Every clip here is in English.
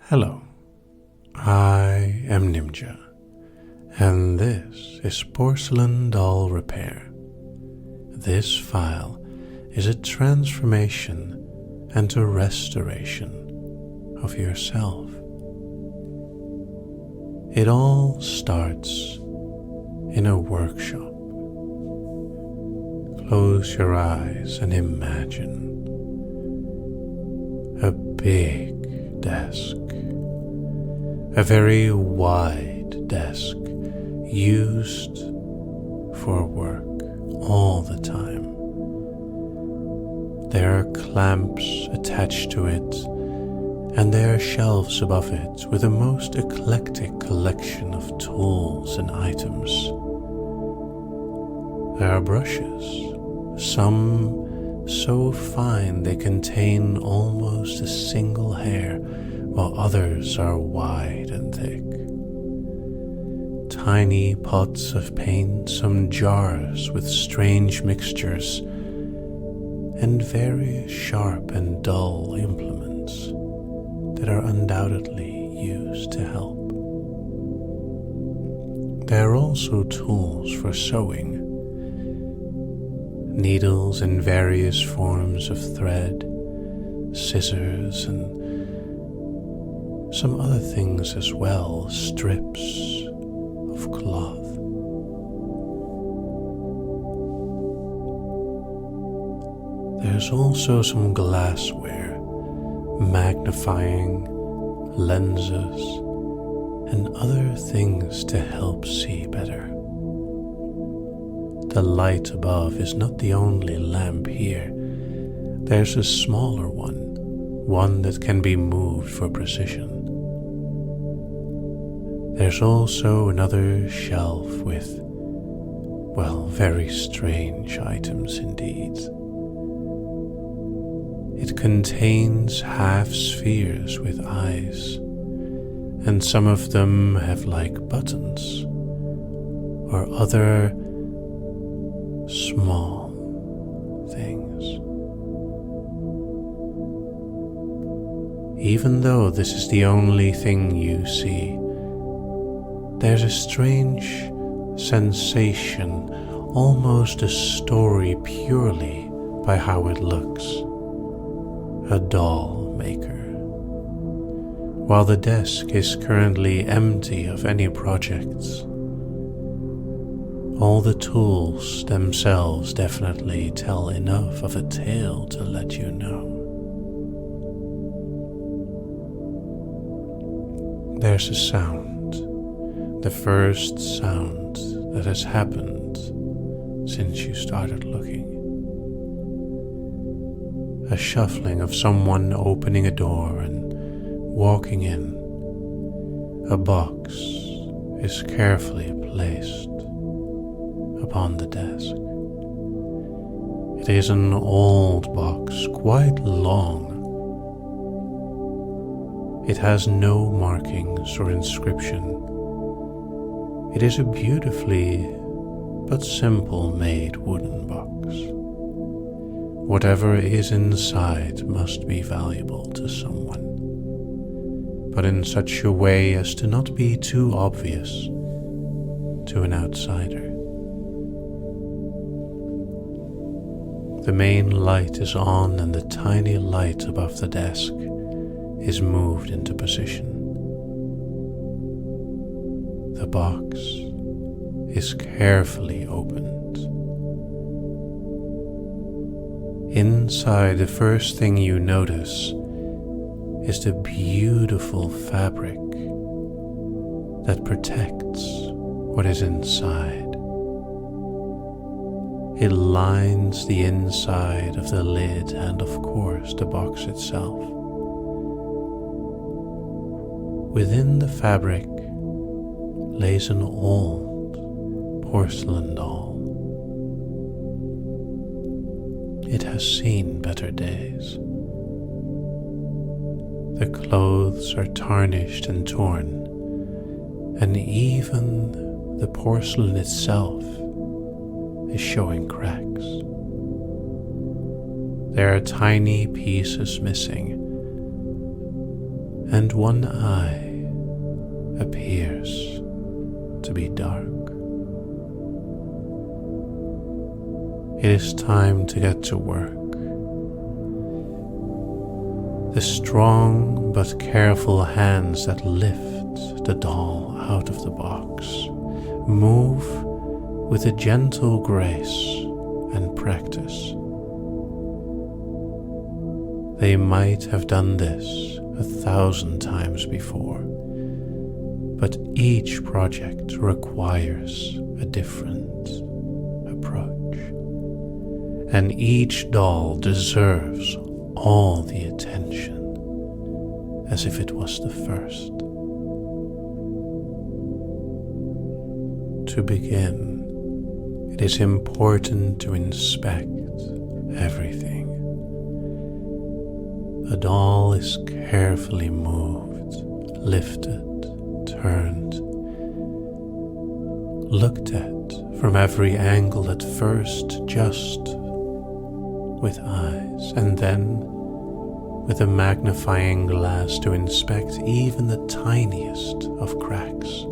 Hello, I am Nimja, and this is Porcelain Doll Repair. This file is a transformation and a restoration of yourself. It all starts in a workshop. Close your eyes and imagine a big desk, a very wide desk used for work all the time. There are clamps attached to it, and there are shelves above it with a most eclectic collection of tools and items. There are brushes, some so fine they contain almost a single hair, while others are wide and thick. Tiny pots of paint, some jars with strange mixtures, and various sharp and dull implements that are undoubtedly used to help. There are also tools for sewing, needles in various forms of thread, scissors, and some other things as well, strips of cloth. There's also some glassware, magnifying lenses, and other things to help see better. The light above is not the only lamp here. There's a smaller one that can be moved for precision. There's also another shelf with, very strange items indeed. It contains half spheres with eyes, and some of them have like buttons or other small things. Even though this is the only thing you see, there's a strange sensation, almost a story purely by how it looks. A doll maker. While the desk is currently empty of any projects, all the tools themselves definitely tell enough of a tale to let you know. There's a sound, the first sound that has happened since you started looking. A shuffling of someone opening a door and walking in. A box is carefully placed upon the desk. It is an old box, quite long. It has no markings or inscription. It is a beautifully but simple made wooden box. Whatever is inside must be valuable to someone, but in such a way as to not be too obvious to an outsider. The main light is on, and the tiny light above the desk is moved into position. The box is carefully opened. Inside, the first thing you notice is the beautiful fabric that protects what is inside. It lines the inside of the lid and, of course, the box itself. Within the fabric lays an old porcelain doll. It has seen better days. The clothes are tarnished and torn, and even the porcelain itself is showing cracks. There are tiny pieces missing, and one eye appears to be dark. It is time to get to work. The strong but careful hands that lift the doll out of the box move with a gentle grace and practice. They might have done this 1,000 times before, but each project requires a different approach, and each doll deserves all the attention as if it was the first. To begin, it is important to inspect everything. The doll is carefully moved, lifted, turned, looked at from every angle at first, just with eyes, and then with a magnifying glass to inspect even the tiniest of cracks.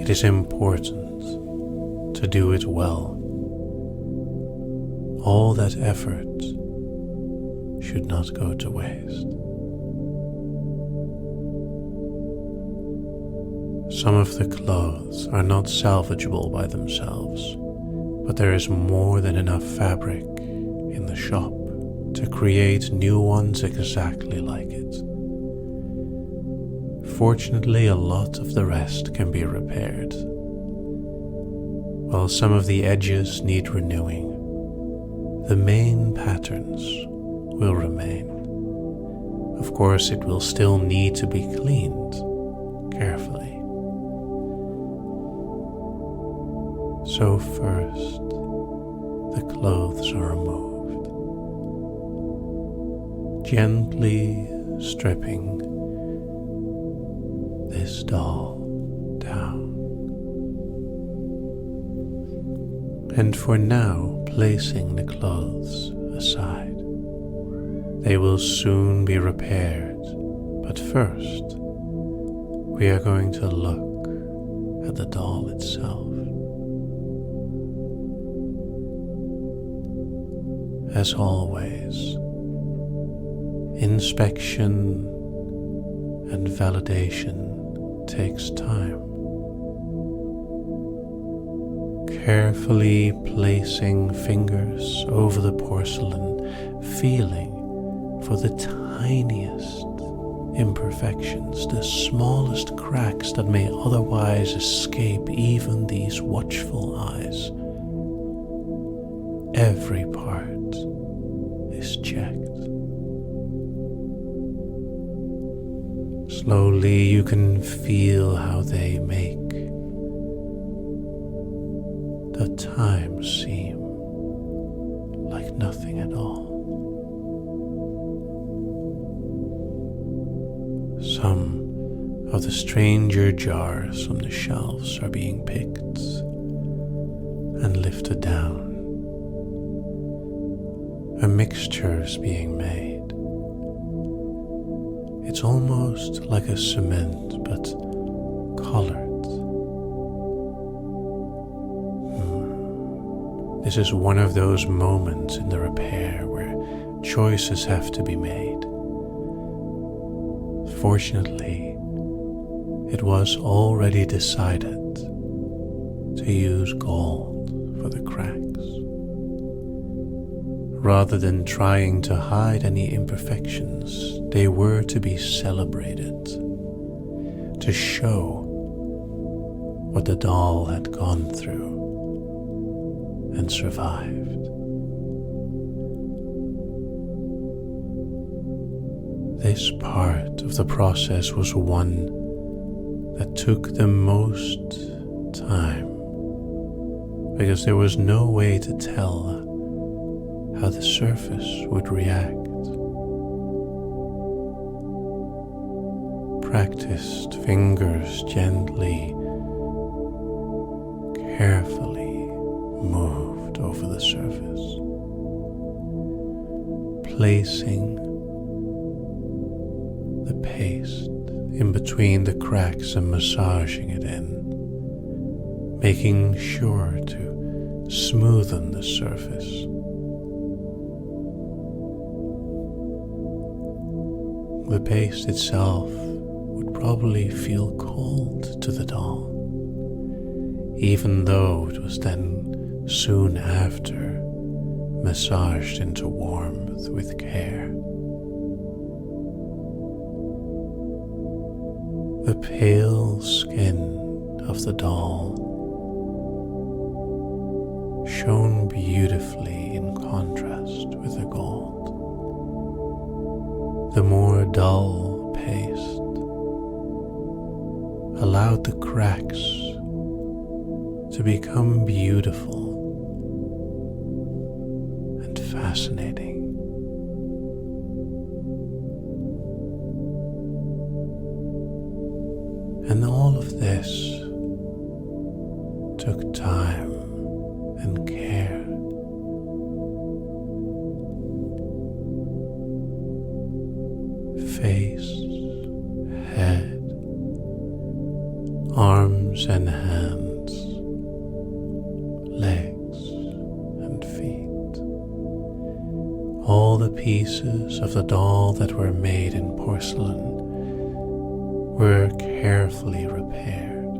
It is important to do it well. All that effort should not go to waste. Some of the clothes are not salvageable by themselves, but there is more than enough fabric in the shop to create new ones exactly like it. Fortunately, a lot of the rest can be repaired, while some of the edges need renewing. The main patterns will remain. Of course, it will still need to be cleaned carefully. So first, the clothes are removed, gently stripping this doll down. And for now, placing the clothes aside. They will soon be repaired, but first, we are going to look at the doll itself. As always, inspection and validation takes time. Carefully placing fingers over the porcelain, feeling for the tiniest imperfections, the smallest cracks that may otherwise escape even these watchful eyes. Every part is checked. Slowly you can feel how they make the time seem like nothing at all. Some of the stranger jars from the shelves are being picked and lifted down. A mixture is being made. It's almost like a cement, but colored. This is one of those moments in the repair where choices have to be made. Fortunately, it was already decided to use gold for the cracks. Rather than trying to hide any imperfections, they were to be celebrated, to show what the doll had gone through and survived. This part of the process was one that took the most time, because there was no way to tell how the surface would react. Practiced fingers gently, carefully moved over the surface, placing in between the cracks and massaging it in, making sure to smoothen the surface. The paste itself would probably feel cold to the doll, even though it was then soon after massaged into warmth with care. The pale skin of the doll shone beautifully in contrast with the gold. The more dull paste allowed the cracks to become beautiful and fascinating. And all of this took time and care. Face, head, arms and hands, legs and feet. All the pieces of the doll that were made in porcelain were carefully repaired.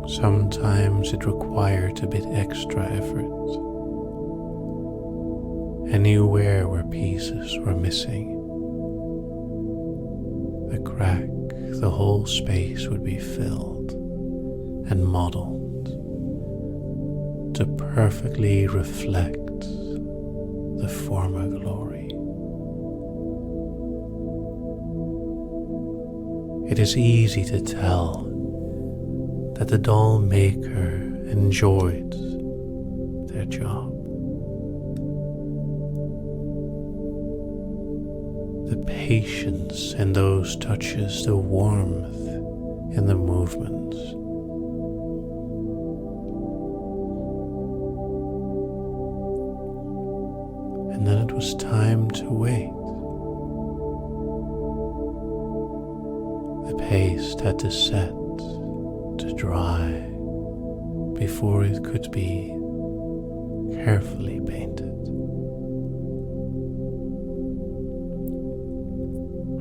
Sometimes it required a bit extra effort. Anywhere where pieces were missing, the crack, the whole space would be filled and modeled to perfectly reflect the former glory. It is easy to tell that the doll maker enjoyed their job. The patience in those touches, the warmth in the movements. And then it was time to wait. The paste had to set, to dry, before it could be carefully painted.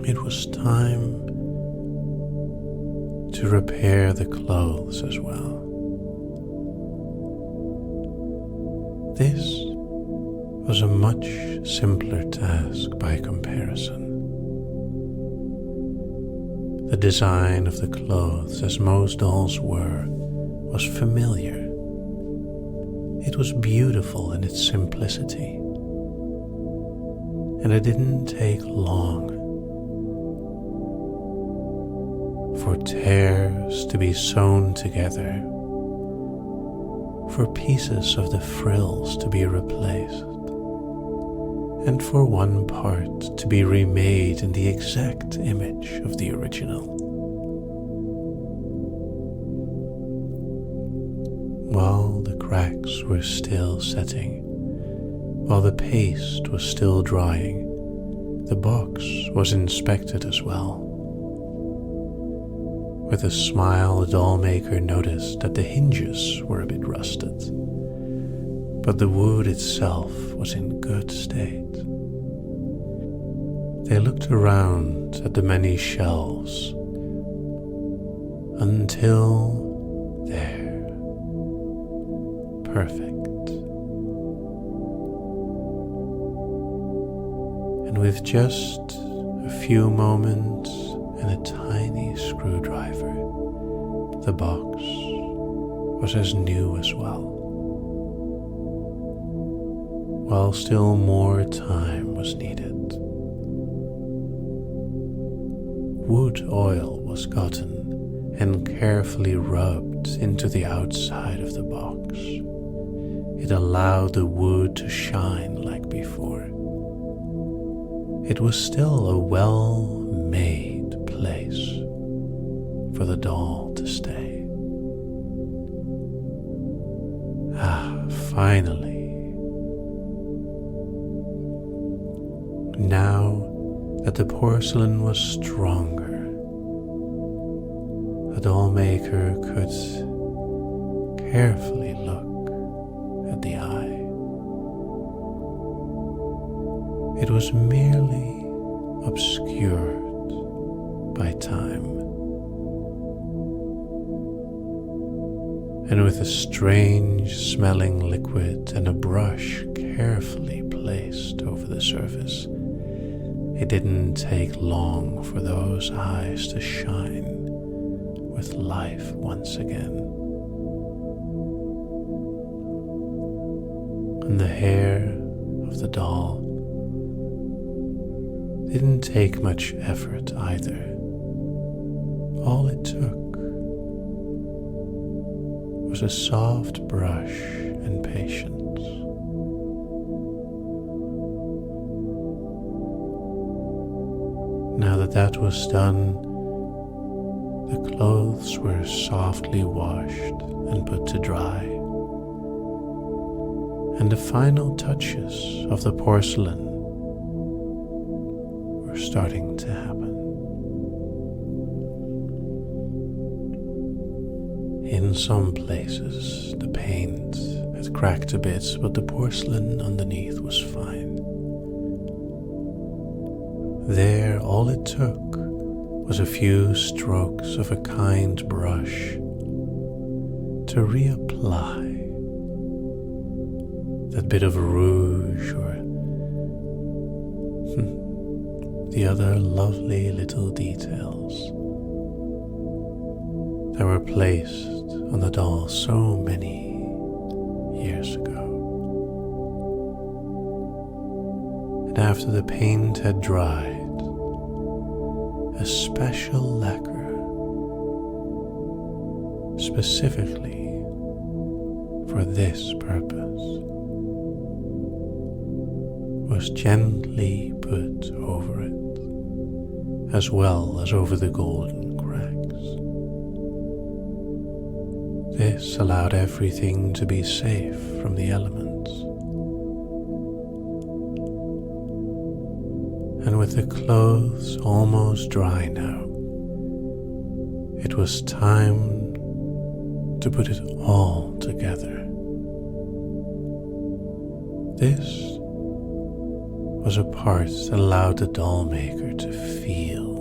It was time to repair the clothes as well. This was a much simpler task by comparison. The design of the clothes, as most dolls were, was familiar. It was beautiful in its simplicity, and it didn't take long for tears to be sewn together, for pieces of the frills to be replaced, and for one part to be remade in the exact image of the original. While the cracks were still setting, while the paste was still drying, the box was inspected as well. With a smile, the doll maker noticed that the hinges were a bit rusted, but the wood itself was in good state. They looked around at the many shelves until there, perfect. And with just a few moments and a tiny screwdriver, the box was as new as well. While still more time was needed, wood oil was gotten and carefully rubbed into the outside of the box. It allowed the wood to shine like before. It was still a well-made place for the doll to stay. Finally. Now that the porcelain was stronger. The dollmaker could carefully look at the eye. It was merely obscured by time, and with a strange smelling liquid and a brush carefully placed over the surface, it didn't take long for those eyes to shine with life once again. And the hair of the doll didn't take much effort either. All it took was a soft brush and patience. Now that was done, the clothes were softly washed and put to dry, and the final touches of the porcelain were starting to happen. In some places, the paint had cracked a bit, but the porcelain underneath was fine. There, all it took was a few strokes of a kind brush to reapply that bit of rouge or the other lovely little details that were placed on the doll so many years ago. And after the paint had dried, a special lacquer, specifically for this purpose, was gently put over it, as well as over the golden cracks. This allowed everything to be safe from the elements. And with the clothes almost dry now, it was time to put it all together. This was a part that allowed the dollmaker to feel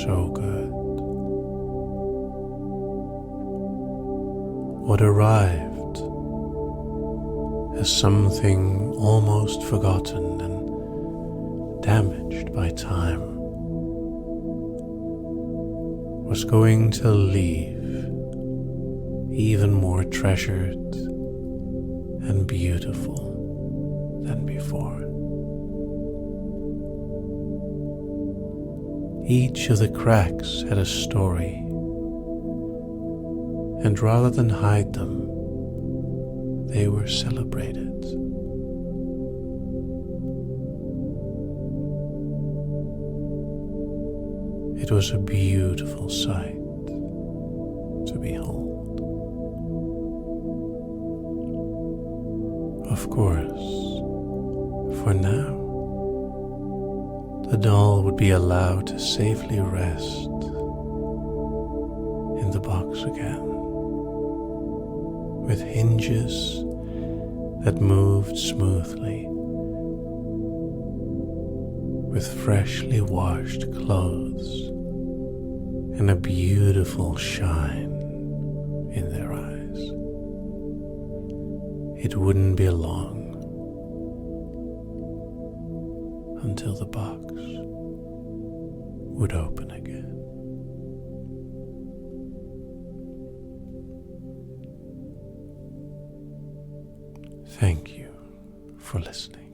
so good. What arrived as something almost forgotten and damaged by time was going to leave even more treasured and beautiful than before. Each of the cracks had a story, and rather than hide them, they were celebrated. It was a beautiful sight to behold. Of course, for now, the doll would be allowed to safely rest in the box again, with hinges that moved smoothly, with freshly washed clothes and a beautiful shine in their eyes. It wouldn't be long until the box would open again. Thank you for listening.